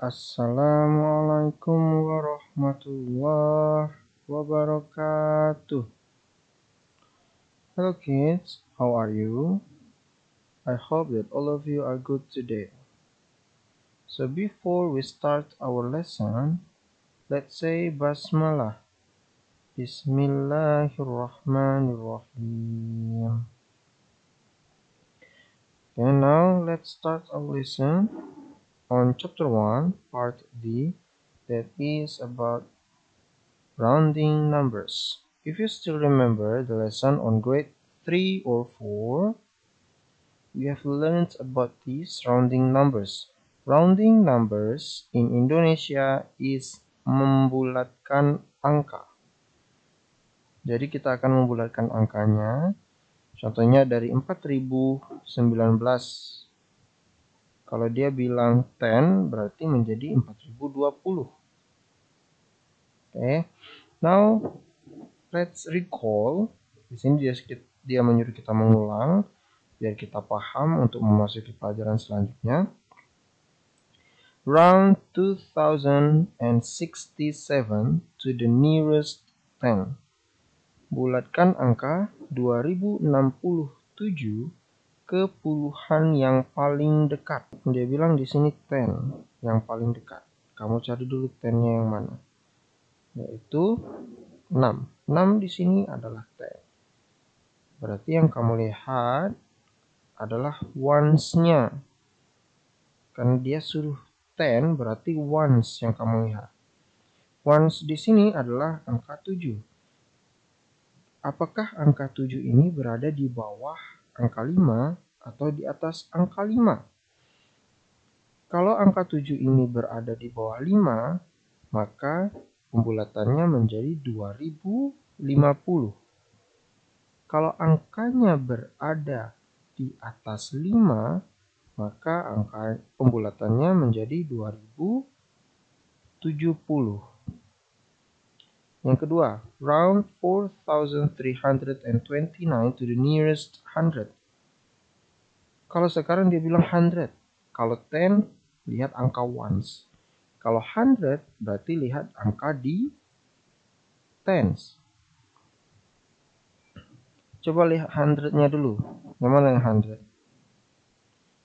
Assalamualaikum warahmatullahi wabarakatuh. Hello kids, how are you? I hope that all of you are good today. So before we start our lesson, let's say Basmalah. Bismillahirrahmanirrahim. Okay, now let's start our lesson on chapter 1, part D, that is about rounding numbers. If you still remember the lesson on grade 3 or 4, we have learned about these rounding numbers. Rounding numbers in Indonesia is membulatkan angka. Jadi kita akan membulatkan angkanya. Contohnya dari 4019. Kalau dia bilang 10 berarti menjadi 4020. Okay. Now let's recall. Di sini dia menyuruh kita mengulang biar kita paham untuk memasuki pelajaran selanjutnya. Round 2067 to the nearest 10. Bulatkan angka 2067 ke puluhan yang paling dekat. Dia bilang di sini 10 yang paling dekat. Kamu cari dulu 10-nya yang mana. Yaitu 6. 6 di sini adalah 10. Berarti yang kamu lihat adalah ones-nya. Karena dia suruh 10 berarti ones yang kamu lihat. Ones di sini adalah angka 7. Apakah angka 7 ini berada di bawah angka 5 atau di atas angka 5? Kalau angka 7 ini berada di bawah 5, maka pembulatannya menjadi 2050. Kalau angkanya berada di atas 5, maka angka pembulatannya menjadi 2070. Yang kedua, round 4329 to the nearest 100. Kalau sekarang dia bilang 100. Kalau 10, lihat angka ones. Kalau 100, berarti lihat angka di tens. Coba lihat 100-nya dulu. Yang mana yang 100?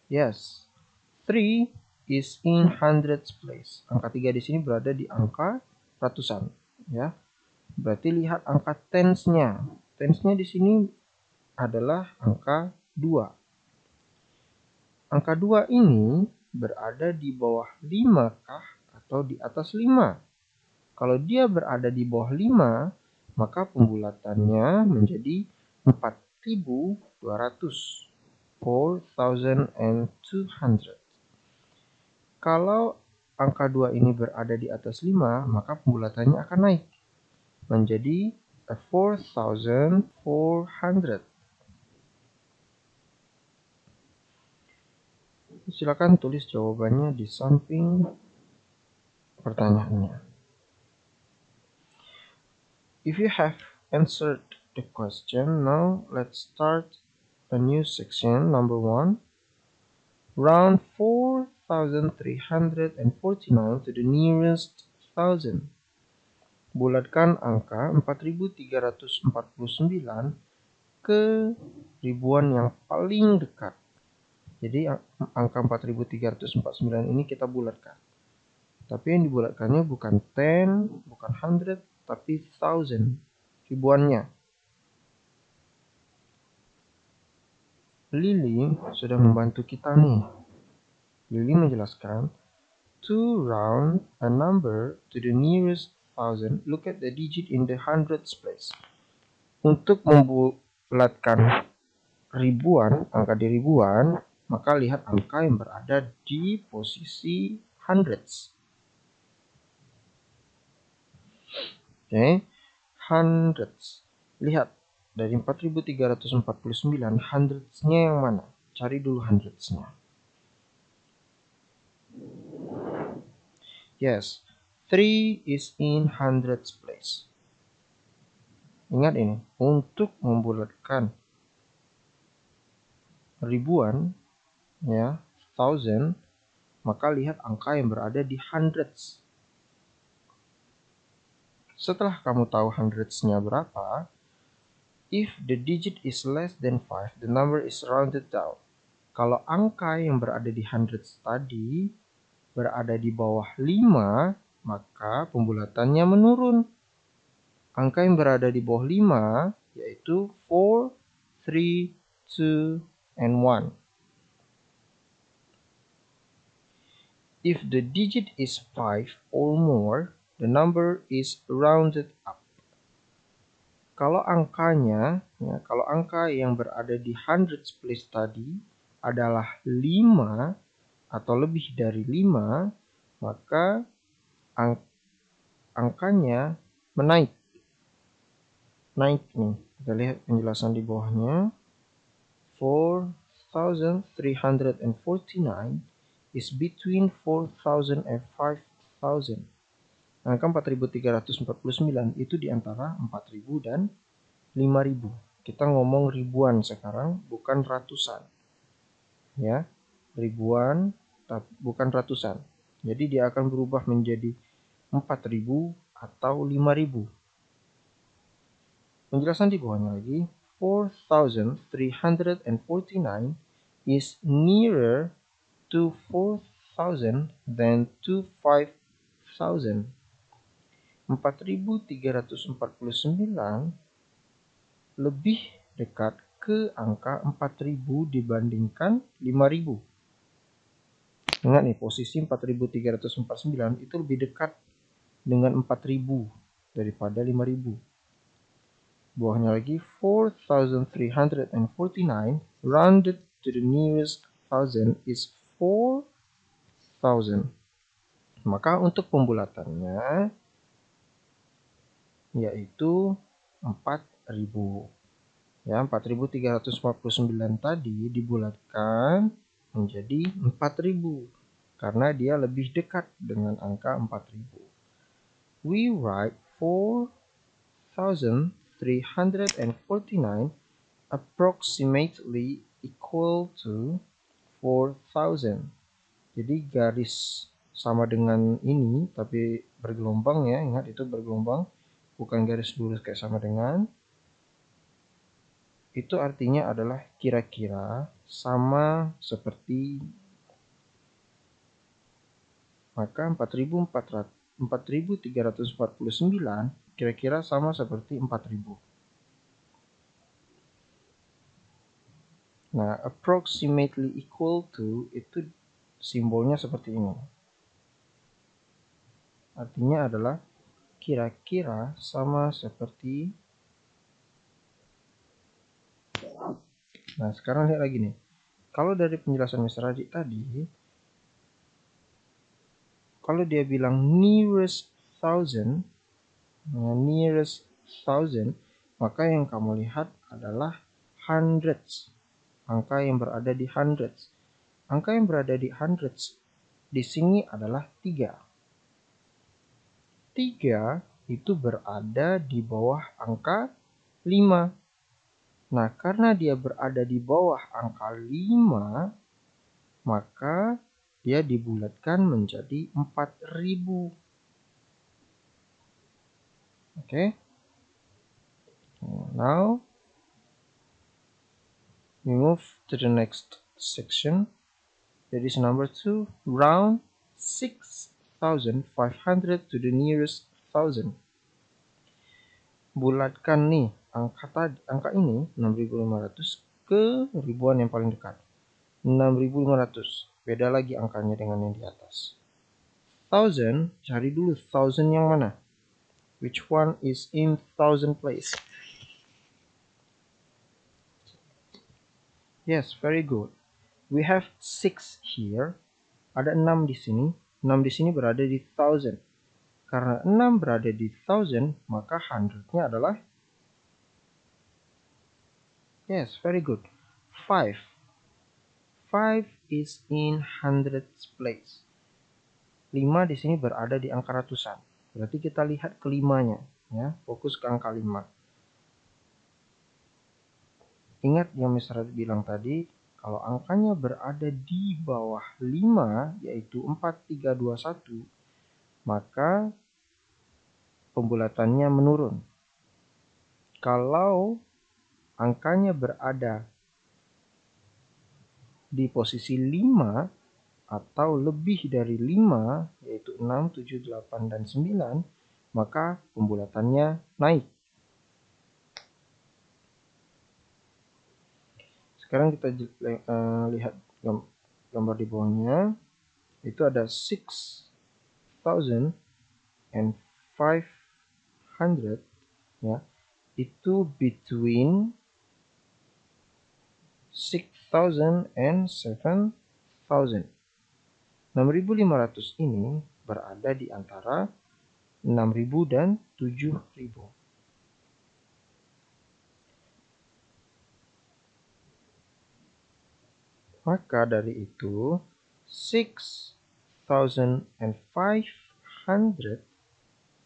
Yes. 3 is in hundreds place. Angka 3 di sini berada di angka ratusan, ya. Berarti lihat angka tens-nya. Tens-nya di sini adalah angka 2. Angka 2 ini berada di bawah 5 kah atau di atas 5? Kalau dia berada di bawah 5, maka pembulatannya menjadi 4200. 4200. Kalau angka 2 ini berada di atas 5, maka pembulatannya akan naik menjadi 4400. Silakan tulis jawabannya di samping pertanyaannya. If you have answered the question, now let's start a new section, number 1. Round 4349 to the nearest 1000. Bulatkan angka 4349 ke ribuan yang paling dekat. Jadi angka 4349 ini kita bulatkan. Tapi yang dibulatkannya bukan 10, bukan 100, tapi 1000, ribuannya. Lily sudah membantu kita nih. Lily menjelaskan, to round a number to the nearest 1000, look at the digit in the hundreds place. Untuk membulatkan ribuan, angka di ribuan, maka lihat angka yang berada di posisi hundreds. Oke, hundreds. Lihat, dari 4349, hundreds-nya yang mana? Cari dulu hundreds-nya. Yes, 3 is in hundreds place. Ingat ini, untuk membulatkan ribuan, ya, 1000, maka lihat angka yang berada di hundreds. Setelah kamu tahu hundreds-nya berapa, if the digit is less than 5, the number is rounded down. Kalau angka yang berada di hundreds tadi berada di bawah 5, maka pembulatannya menurun. Angka yang berada di bawah 5 yaitu 4, 3, 2, and 1. If the digit is 5 or more, the number is rounded up. Kalau angka yang berada di hundreds place tadi adalah 5 atau lebih dari 5, maka angkanya naik nih. Kita lihat penjelasan di bawahnya. 4,349 is between 4,000 and 5,000. Angka 4.349 itu di antara 4.000 dan 5.000. Kita ngomong ribuan sekarang, bukan ratusan. Ya, ribuan bukan ratusan. Jadi dia akan berubah menjadi 4.000 atau 5.000. Penjelasan di bawahnya lagi, 4,349 is nearer to 4,000 than to 5,000. 4.349 lebih dekat ke angka 4.000 dibandingkan 5.000. Ingat nih, posisi 4.349 itu lebih dekat dengan 4.000 daripada 5.000. Bawahnya lagi, 4,349 rounded to the nearest thousand is 4,000. Maka untuk pembulatannya yaitu 4.000. Ya, 4.349 tadi dibulatkan menjadi 4.000 karena dia lebih dekat dengan angka 4.000. We write 4,349 approximately equal to 4,000. Jadi garis sama dengan ini tapi bergelombang ya, ingat itu bergelombang, bukan garis lurus kayak sama dengan. Itu artinya adalah kira-kira sama seperti, maka 4.349 kira-kira sama seperti 4.000. Nah, approximately equal to itu simbolnya seperti ini. Artinya adalah kira-kira sama seperti. Nah, sekarang lihat lagi nih. Kalau dari penjelasan Mr. Radik tadi, kalau dia bilang nearest thousand, maka yang kamu lihat adalah hundreds. Angka yang berada di hundreds. Angka yang berada di hundreds di sini adalah 3. 3 itu berada di bawah angka 5. Nah, karena dia berada di bawah angka 5, maka dia dibulatkan menjadi 4.000. Okay? Now, we move to the next section. That is number 2. Round 6,500 to the nearest thousand. Bulatkan nih angka ini 6.500 ke ribuan yang paling dekat. 6.500. Beda lagi angkanya dengan yang di atas. Thousand, cari dulu thousand yang mana? Which one is in thousand place? Yes, very good. We have 6 here. Ada 6 di sini. 6 di sini berada di thousand. Karena 6 berada di thousand, maka hundrednya adalah, yes, very good, 5. 5 is in hundreds place. 5 di sini berada di angka ratusan. Berarti kita lihat kelimanya, ya. Fokus ke angka 5. Ingat yang Mr. bilang tadi, Kalau angkanya berada di bawah 5, yaitu 4321, maka pembulatannya menurun. Kalau angkanya berada di posisi 5 atau lebih dari 5, yaitu 6, 7, 8, dan 9, maka pembulatannya naik. Sekarang kita lihat gambar di bawahnya. Itu ada 6,500, ya. Itu between 6,000 and 7,000. 6.500 ini berada di antara 6.000 dan 7.000. Maka dari itu 6,500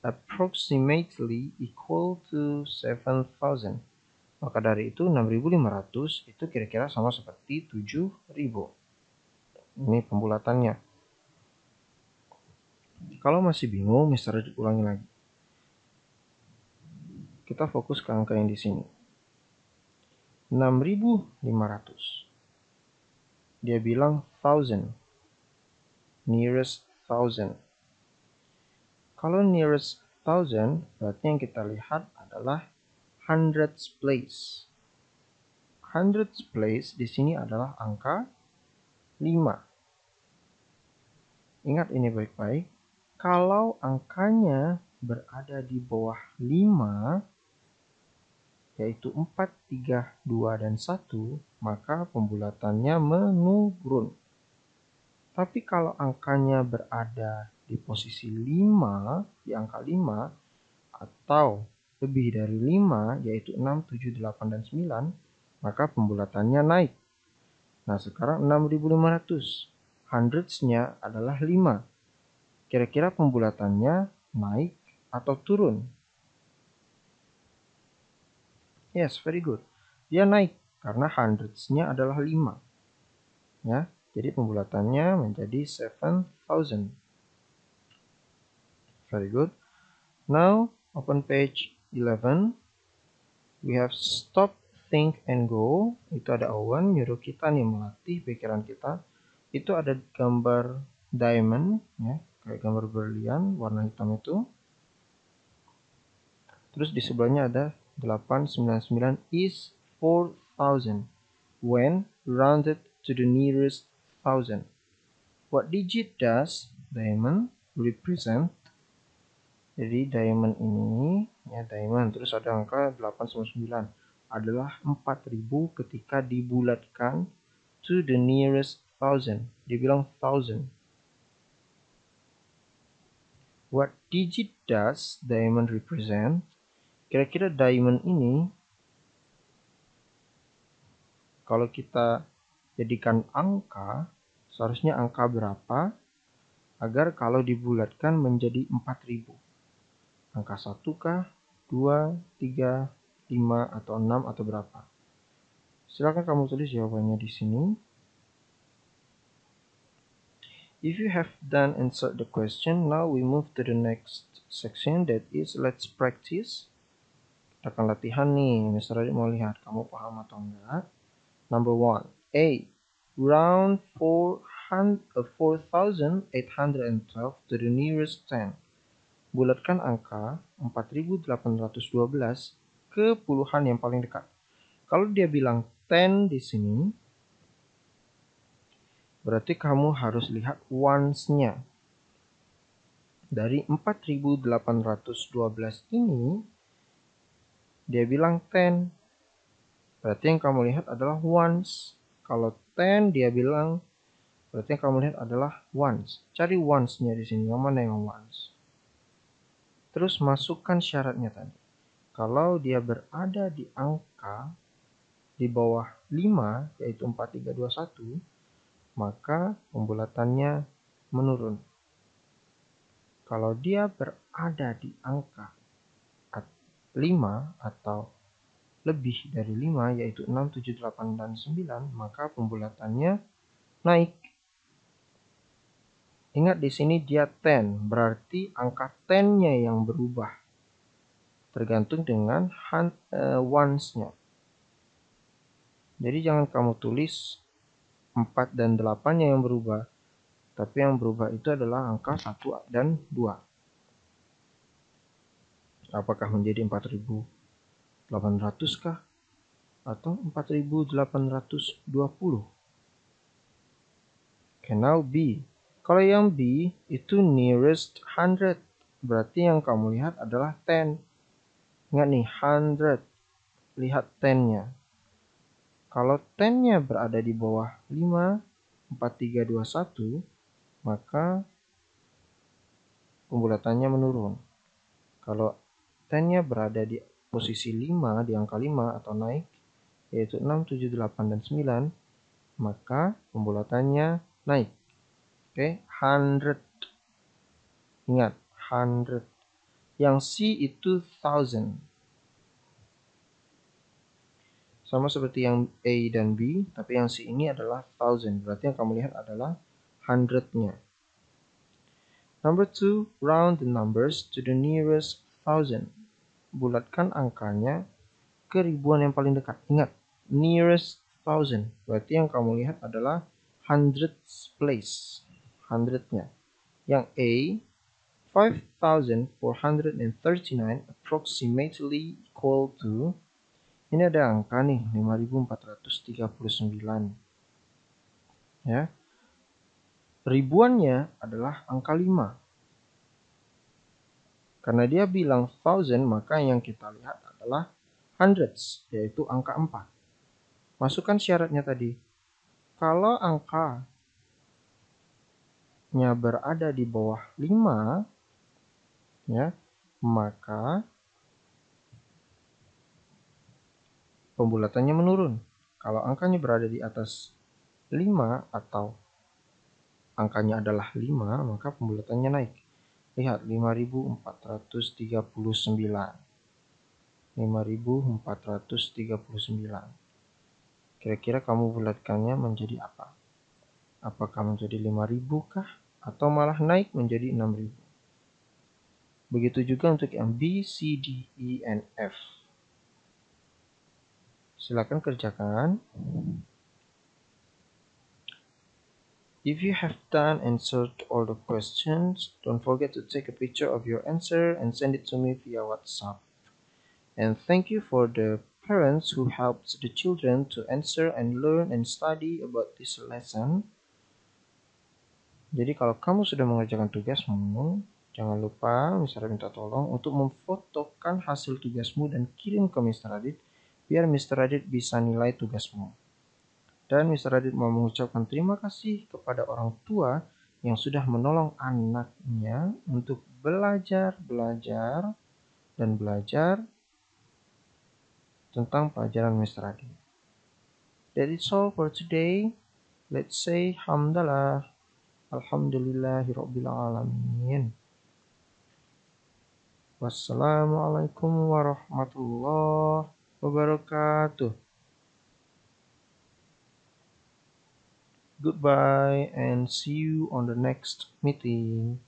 approximately equal to 7,000. Maka dari itu 6.500 itu kira-kira sama seperti 7.000. Ini pembulatannya. Kalau masih bingung, Mister ulangi lagi. Kita fokus ke angka yang di sini. 6.500. Dia bilang 1000. Nearest 1000. Kalau nearest 1000, berarti yang kita lihat adalah hundreds place. Hundreds place di sini adalah angka 5. Ingat ini baik-baik. Kalau angkanya berada di bawah 5, yaitu 4, 3, 2, dan 1, maka pembulatannya menurun. Tapi kalau angkanya berada di posisi 5, di angka 5, atau lebih dari 5, yaitu 6, 7, 8, dan 9, maka pembulatannya naik. Nah, sekarang 6.500. Hundreds-nya adalah 5. Kira-kira pembulatannya naik atau turun? Yes, very good. Dia naik karena hundreds-nya adalah 5. Ya, jadi pembulatannya menjadi 7,000. Very good. Now, open page 11. We have stop, think, and go. Itu ada Owen, nyuruh kita nih melatih pikiran kita. Itu ada gambar diamond, ya, kayak gambar berlian warna hitam itu. Terus di sebelahnya ada 899 is 4,000 when rounded to the nearest thousand. What digit does diamond represent? Jadi diamond ini, ya diamond, terus ada angka 899 adalah 4000 ketika dibulatkan to the nearest thousand. Dibilang thousand. What digit does diamond represent? Kira-kira diamond ini kalau kita jadikan angka, seharusnya angka berapa agar kalau dibulatkan menjadi 4000? Angka 1 kah? 2, 3, 5, atau 6, atau berapa? Silakan kamu tulis jawabannya di sini. If you have done answered the question, now we move to the next section, that is let's practice. Kita akan latihan nih, Mr. Radit mau lihat kamu paham atau enggak. Number 1, A. Round 4,812 to the nearest 10. Bulatkan angka 4.812 ke puluhan yang paling dekat. Kalau dia bilang 10 di sini, berarti kamu harus lihat ones-nya. Dari 4.812 ini, dia bilang 10. Berarti yang kamu lihat adalah ones. Kalau 10 dia bilang, berarti yang kamu lihat adalah ones. Cari ones-nya di sini. Yang mana yang ones? Terus masukkan syaratnya tadi. Kalau dia berada di angka di bawah 5, yaitu 4321, maka pembulatannya menurun. Kalau dia berada di angka 5 atau lebih dari 5, yaitu 6, 7, 8, dan 9, maka pembulatannya naik. Ingat di sini dia 10, berarti angka 10-nya yang berubah. Tergantung dengan ones-nya. Jadi jangan kamu tulis 4 dan 8-nya yang berubah. Tapi yang berubah itu adalah angka 1 dan 2. Apakah menjadi 4.800 kah? Atau 4.820? Okay, now B. Kalau yang B itu nearest 100. Berarti yang kamu lihat adalah 10. Ingat nih, 100. Lihat 10-nya. Kalau 10-nya berada di bawah 5, 4, 3, 2, 1, maka pembulatannya menurun. Kalau 10-nya berada di posisi 5, di angka 5 atau naik, yaitu 6, 7, 8, dan 9, maka pembulatannya naik. Oke, 100. Ingat, 100. Yang C itu 1000. Sama seperti yang A dan B, tapi yang C ini adalah 1000. Berarti yang kamu lihat adalah 100-nya. Number 2, round the numbers to the nearest 1000. Bulatkan angkanya ke ribuan yang paling dekat. Ingat, nearest 1000. Berarti yang kamu lihat adalah hundreds place. 100-nya. Yang A, 5,439 approximately equal to, ini ada angka nih, 5.439. Ya. Ribuannya adalah angka 5. Karena dia bilang 1000, maka yang kita lihat adalah hundreds, yaitu angka 4. Masukkan syaratnya tadi. Kalau angkanya berada di bawah 5, ya, maka pembulatannya menurun. Kalau angkanya berada di atas 5 atau angkanya adalah 5, maka pembulatannya naik. Lihat, 5.439. 5.439. Kira-kira kamu bulatkannya menjadi apa? Apakah menjadi 5.000 kah? Atau malah naik menjadi 6.000? Begitu juga untuk yang B, C, D, E, and F. Silakan kerjakan. If you have done and answered all the questions, don't forget to take a picture of your answer and send it to me via WhatsApp. And thank you for the parents who helped the children to answer and learn and study about this lesson. Jadi kalau kamu sudah mengerjakan tugasmu, jangan lupa Mr. Radit minta tolong untuk memfotokan hasil tugasmu dan kirim ke Mr. Radit biar Mr. Radit bisa nilai tugasmu. Dan Mr. Radit mau mengucapkan terima kasih kepada orang tua yang sudah menolong anaknya untuk belajar tentang pelajaran Mr. Radit. That is all for today. Let's say hamdalah. Alhamdulillahirabbil alamin. Wassalamualaikum warahmatullahi wabarakatuh. Goodbye and see you on the next meeting.